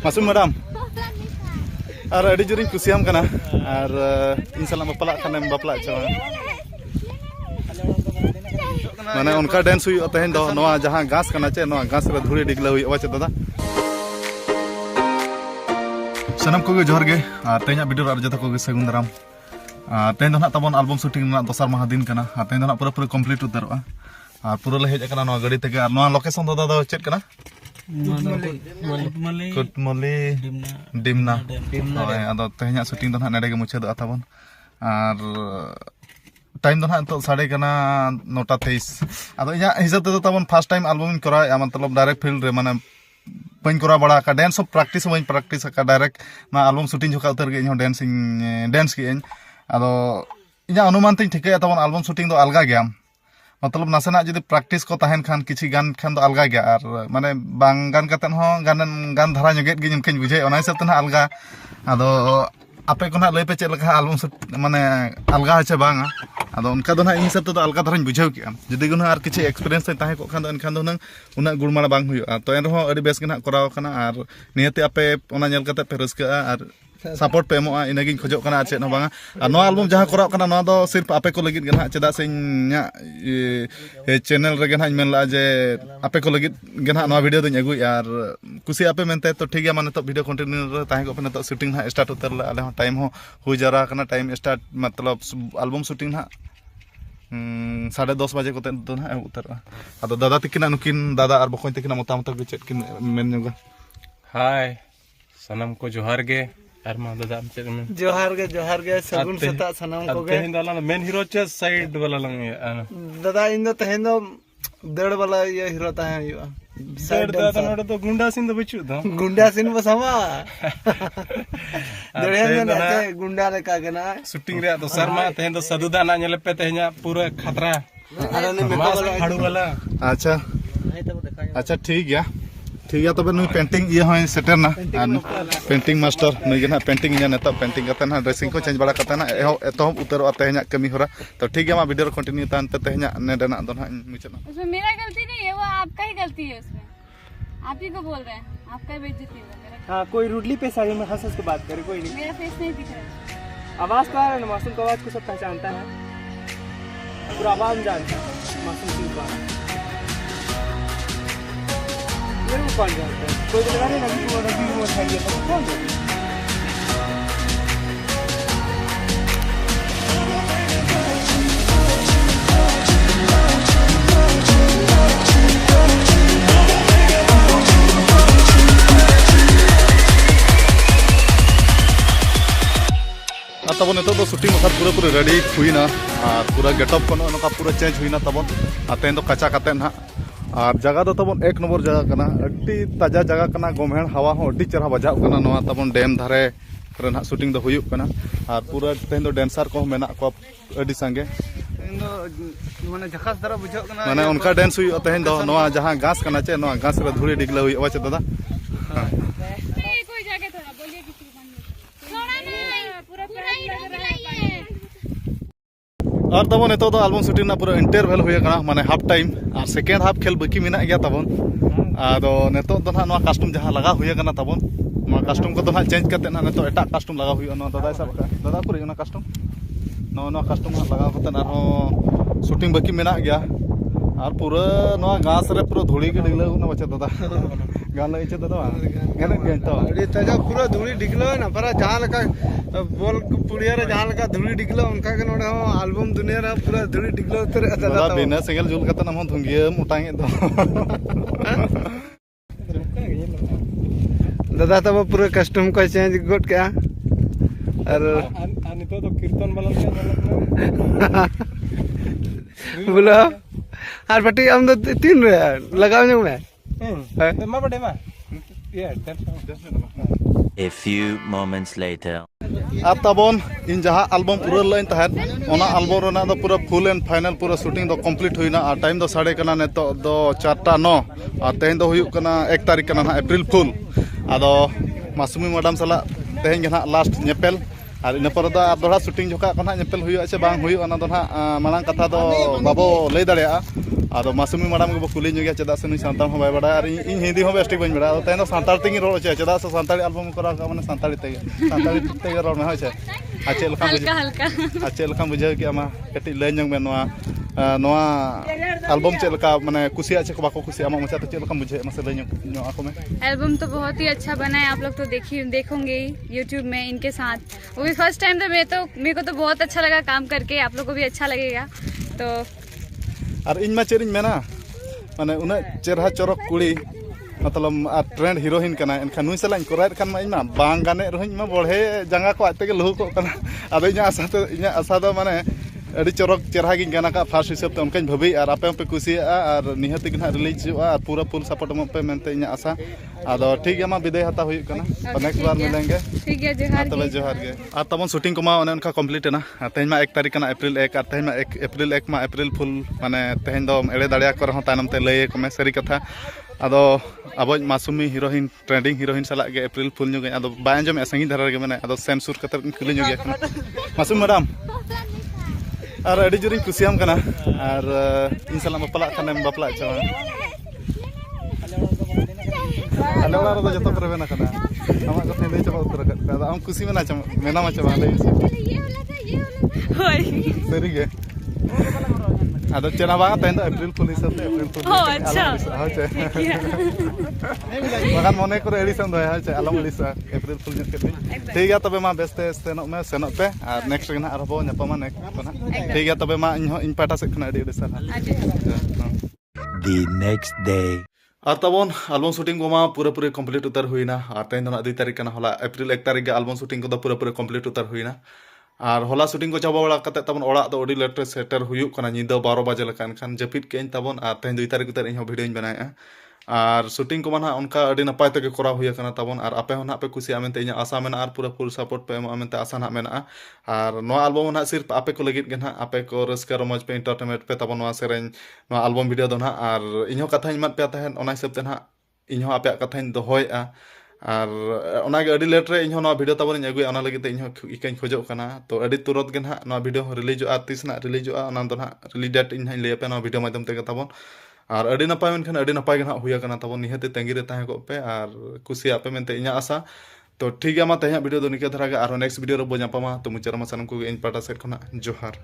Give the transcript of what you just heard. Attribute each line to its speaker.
Speaker 1: Masuk madam. Ar adi juring kusiam kana. Ar insalam bapalak kana bapalak cawa. Mana unka dance hui tehen do noa jahan gas kana che noa gas re dhuri digla hui awa che dada. Sanam koge johar ge tenya video ar jata koge sagun daram. Tehen do nak tabon album shooting na dosar mahadin kana. Tehen do nak pura complete utarwa. Pura le hej kana noa gadi tege ar noa location do dada chet kana. Kutmali Dimna. Ado tehnya shooting do nak nede ge mucha do atabon. Ar time do nak to sade kana 9:23. Ado inya hisab te tabon first time album in kora matlab direct field re mane bain kora bada ka dance of practice bain practice ka direct na album shooting jokha utar ge inho dance ki en. Ado inya anuman tin thike tabon album shooting do alga gya. मतलब नासेना जदि practice को तहन खान किछि गान खान तो अलगा गया और माने बांग गान कतन हो गान धारा नगेट गे इनकन बुझे ओना हिसाब तना अलगा आदो आपे को ना लय पे चेक लखा एल्बम माने अलगा है बांगा आदो उनका दो ना इन हिसाब तो अलगा धाराñ बुझाव के जदि गुना आर किछि एक्सपीरियंस ताहे को खान दो एनखान दो नंग उना गुणमाना बांग हुयो तो एन रहो अडी बेस गे ना कराव kana आर नियते आपे ओना नेल कते पे रस्का आर सपोर्ट पे एमोआ इनागिन खोजो kana चेत न बांगा आर नो एल्बम जहां कराव kana नो दो सिर्फ आपे को लगित गे ना चेदा से न्या चैनल रे गे ना मेनला जे आपे को लगित गे ना नो वीडियो दኝ अगुई आर कुसी आपे मेनते तो ठीक गया माने तो वीडियो कंटिन्यू रे ताहे को पे तो शूटिंग ना स्टार्ट उतर ला आले टाइम हो हुई जरा kana टाइम स्टार्ट मतलब एल्बम शूटिंग ना 10:30 बजे को तो ना उतर आदो दादा तिकिना नुकिन दादा आर बखोय तिकिना मोटा गे चेत किन मेन जोगा
Speaker 2: हाय सनम को जोहार गे आर मा दादा हम चेत में जोहार गे सगुन सता सनम को गे तेहेन दाला मेन हीरो चे साइड वाला लंग
Speaker 3: दादा इन दो तेहेन दो दड़ वाला ये हीरो ताहे हुआ
Speaker 2: साइड दादा नोड तो गुंडा सिन दो बचु दो
Speaker 3: गुंडा सिन बसवा दड़ेन ने गुंडा रे का गना
Speaker 2: शूटिंग रे तो शर्मा तेहेन दो सदुदा ना नेले पे तेहेnya पूरा खतरा
Speaker 3: अरे ने मेको
Speaker 2: फाड़ू वाला
Speaker 1: अच्छा ठीक है तबे नुई पेंटिंग ये होय सेटर ना पेंटिंग मास्टर नुई गे ना पेंटिंग इना नेता पेंटिंग कते ना ड्रेसिंग को चेंज बड़ा कते ना एतो उतर तेहेnya कमी होरा तो ठीक है मा वीडियो कंटिन्यू तान ते तेहेnya नेडे ना दो ना मुझे ना
Speaker 4: उसमें मेरा गलती नहीं है, वो आपका ही गलती है उसमें। आप ही को बोल रहे हैं, आपका ही बेइज्जती है मेरा।
Speaker 3: हां कोई रूडली पे साइड में हंस के बात करे कोई नहीं।
Speaker 4: मेरा फेस नहीं दिख रहा।
Speaker 3: आवाज तो आ रहा है ना, मासूम का आवाज को सब पहचानता है, पूरा आवाज जानता है मासूम सिंह का। ये वो कौन जानता है? कोई तो लगा नहीं ना कि वो रवि वो था ये तो कौन है?
Speaker 1: तब नितो शूटिंग बखा पूरा रेडी हुईना और पूरा गेटअप को नोका पूरा चेंज हुईना तब तेन दो कचा कते ना और जगह दो तब एक नंबर जगह कना अड्डी ताजा जगह कना गोमेण हवा हो अड्डी चरहा बजाव कना नोआ तब डैम धारे रे ना शूटिंग दो हुयुक कना और पूरा तेन दो डांसर को मेना को अड्डी संगे
Speaker 3: माने झकास दरा बुझो कना
Speaker 1: माने उनका डांस हुयुक तेन दो नोआ जहां घास कना चे नोआ घास रे धुरी डिगला हुयुक वा चे दादा
Speaker 4: कोई जाके थोड़ा बोलिए किसी को थोड़ा नहीं पूरा
Speaker 1: और तब नितो दो एल्बम शूटिंग ना पूरा इंटरवल हुए कना माने हाफ टाइम और सेकेंड हाफ खेल बाकी मेना गया तबन आदो नितो दो ना नोआ कस्टम जहां लगा हुए कना तबन नोआ कस्टम को तो ना चेंज करते ना नितो एटा कस्टम लगा हुए नोआ दादा सब दादा पूरी ना कस्टम नोआ कस्टम लगा करते ना शूटिंग बाकी मेना गया और पूरा नोआ घास रे पूरा धूली के डिगला ना बचे दादा गान लगे चे दादा गान के तो
Speaker 3: अरे ताजा पूरा धूली डिगलो ना पर जहां लका बोल पुड़िया रे जहां लका धूली डिगलो उनका के नोडे हो एल्बम दुनिया रे पूरा धूली डिगलो उतर
Speaker 1: दादा बिना सिंगल जुल कते ना धुंगिया मोटांगे दो
Speaker 3: दादा तब पूरा कस्टम को चेंज गोट क्या और
Speaker 2: नितो तो कीर्तन वाला
Speaker 3: बोलो और बटी हम तो तीन रे लगाओ जो मैं
Speaker 2: मा बडे मा
Speaker 5: A few moments later.
Speaker 1: अब तबन इन जहां एल्बम पूरा लाइन तहन ओना एल्बम रना दो पूरा फुल एंड फाइनल पूरा शूटिंग दो कंप्लीट हुईना और टाइम दो साढ़े कना नेतो दो 4:09 और तेन दो हुयुक कना 1 तारीख कना अप्रैल फुल आदो मासूमी मैडम सला तेन गे ना लास्ट नेपेल ᱟᱨ ᱤᱱᱟᱹ ᱯᱚᱨᱮ ᱫᱚ ᱟᱨ ᱫᱚᱲᱦᱟ ᱥᱩᱴᱤᱝ ᱡᱚᱠᱷᱟ ᱠᱚ ᱱᱟᱦᱟᱜ ᱧᱮᱯᱮᱞ ᱦᱩᱭᱩᱜᱼᱟ ᱥᱮ ᱵᱟᱝ ᱦᱩᱭᱩᱜᱼᱟ ᱚᱱᱟ ᱫᱚ ᱱᱟᱦᱟᱜ ᱢᱟᱲᱟᱝ ᱠᱟᱛᱷᱟ ᱫᱚ ᱵᱟᱵᱚ ᱞᱟᱹᱭ ᱫᱟᱲᱮᱭᱟᱜᱼᱟ ᱟᱫᱚ ᱢᱟᱥᱩᱢᱤ ᱢᱟᱰᱟᱢ ᱜᱮᱵᱚ ᱠᱩᱞᱤ ᱧᱚᱜᱮᱭᱟ ᱪᱮᱫᱟᱜ ᱥᱮ ᱱᱩᱭ ᱥᱟᱱᱛᱟᱲ ᱦᱚᱸ ᱵᱟᱭ ᱵᱟᱲᱟᱭᱟ ᱟᱨ ᱤᱧ ᱦᱤᱱᱫᱤ ᱦᱚᱸ ᱵᱮᱥ ᱴᱷᱤᱠ ᱵᱟᱹᱧ ᱵᱟᱲᱟᱭᱟ ᱟᱫᱚ ᱛᱮᱦᱮᱧ ᱫᱚ ᱥᱟᱱᱛᱟᱲ ᱛᱮᱜᱮᱧ ᱨᱚᱲ ᱦᱚᱪᱚᱭᱟ ᱪᱮᱫᱟᱜ ᱥᱮ ᱥᱟᱱᱛᱟᱲᱤ ᱮᱞᱵᱟᱢ ᱠᱚᱨᱟᱣ ᱠᱟᱜᱼᱟ ᱢᱟᱱᱮ ᱥᱟᱱᱛᱟᱲᱤ ᱛᱮᱜᱮ ᱨᱚᱲ ᱢᱮ ᱦᱳᱭ ᱥᱮ ᱟᱨ ᱪᱮᱫ ᱞᱮᱠᱟᱢ
Speaker 4: हल्का
Speaker 1: ᱵᱩᱡᱷᱟᱹᱣ
Speaker 4: हल्का
Speaker 1: ᱟᱨ ᱪᱮᱫ ᱞᱮᱠᱟᱢ ᱵᱩᱡᱷᱟᱹᱣ ᱠᱮᱜᱼᱟ ᱢᱟ ᱠᱟᱹᱴᱤᱡ ᱞᱟᱹᱭ ᱧᱚᱜ ᱢᱮ ᱱᱚᱣᱟ ᱮᱞᱵᱟᱢ ᱪᱮᱫ ᱞᱮᱠᱟ ᱢᱟᱱᱮ कुसिया ᱪᱮ ᱠᱚ ᱵᱟᱠᱚ कुसिया ᱟᱢᱟᱜ ᱢᱚᱪᱟᱛᱮ ᱪᱮᱫ ᱞᱮᱠᱟᱢ बुझे मसे लय ᱧᱚᱜ आको में
Speaker 4: एल्बम तो बहुत ही अच्छा बना है। आप लोग तो देखोगे ही यूट्यूब में इनके साथ। वो भी फर्स्ट टाइम था। मेरे को तो बहुत अच्छा लगा काम करके। आप लोग को भी अच्छा लगेगा तो
Speaker 1: और इन मा चेर इन मेना माने उना चेरहा चरक कुड़ी मतलब ट्रेंड हीरोइन कना एनखान नुई सला कोराय खान मा इमा बांग गाने रहिन मा बढे जंगा को आते के लहु को कना आदो इना आशा दो माने अड़ी चरक चेरहा गिन गाना का फार्स्ट हिसाब ते उनकाñ भाबी और आपे पे कुसिया और निहति गिन रिलीज हुआ और पूरा फुल सपोर्ट म पे मेनते इना आशा आदो ठीक है मा विदाय हता हुई कना नेक्स्ट बार मिलेंगे
Speaker 4: ठीक है। जोहार
Speaker 1: गे और तबन शूटिंग को मा ओने उनका कंप्लीट ना तेज मा 1 तारीख कना अप्रैल 1 और तेज मा 1 अप्रैल 1 मा अप्रैल फुल माने तेज दो एड़े दाड़िया को रह तायनम ते लय को में सरी कथा आदो अब मासूमी हीरोइन ट्रेंडिंग हीरोइन सला गे अप्रैल फुल ᱧᱚᱜ आदो बाय अंजम संगी धरा गे माने आदो सेन सुर कतर कुली ᱧᱚᱜ गे मासूम मैडम और अड़ी जोरिन कुसियाम कना और इन सला बपला खानेम बपला चावा आले वाला रो जतो करे ना कना आमा कथे लई चाबा उतर का आम कुसी में ना चाम मेना मा चाबा लई
Speaker 4: होय
Speaker 1: सरी गे आदो चना बा तेन अप्रैल फुल हिसाब ते अप्रैल फुल
Speaker 4: ओ अच्छा
Speaker 1: होचे बागान मने करे एडी सन दया होचे आलम एडी सा अप्रैल फुल जत के ठीक है तबे मा बेस्ते सेनोक में सेनोक पे और नेक्स्ट गे ना आरबो न्यापामा नेक्स्ट कोना ठीक है तबे मा इन पाटा से खना एडी सा
Speaker 5: The next day.
Speaker 1: और तबन एल्बम शूटिंग को मा पूरा कंप्लीट उतर हुईना और तेन दो 2 तारीख कना होला अप्रैल 1 तारीख के एल्बम शूटिंग को पूरा कंप्लीट उतर हुईना और होला शूटिंग को चाबा बड़ा कते तबन ओड़ा दो अडी लेट सेटर हुयुक कना निदा 12 बजे लकान खान जपित केन तबन और तेन 2 तारीख उतर इन वीडियो बनाया और शूटिंग को माना उनका अडी नपाय तक करा हुई कना तबन और आपे होना पे कुसिया मेनते इन आशा मेना और पूरा फुल सपोर्ट पे मेनते आशा ना मेना और नो एल्बम ना सिर्फ आपे को लगित के ना आपे को रस्का रमज पे एंटरटेनमेंट पे तबन नो सेरेन नो एल्बम वीडियो दो ना और इन कथा इन मत पे तहन ओना हिसाब ते ना इन आपे कथा इन दोहोयआ और ओनागे अडी लेट रे इन नो वीडियो तबन इन अगुया ओना लगित इन इकाñ खोजो कना तो अडी तुरंत के ना नो वीडियो रिलीज आ तीस ना रिलीज आ ओना दो ना रिलीज डेट इन लay पे नो वीडियो माध्यम ते तबन और अडी नपाय मेनखान अडी नपाय गना हुया कना तबन निहते तेंगी रे ताहे को पे और कुसिया पे मेनते इना आशा तो ठीक है मा तेहा वीडियो दो निके धरा गे और नेक्स्ट वीडियो रे बो ᱧᱟᱯᱟᱢᱟ तो मुचार मा सनम को इन पाटा सेट खना जोहार।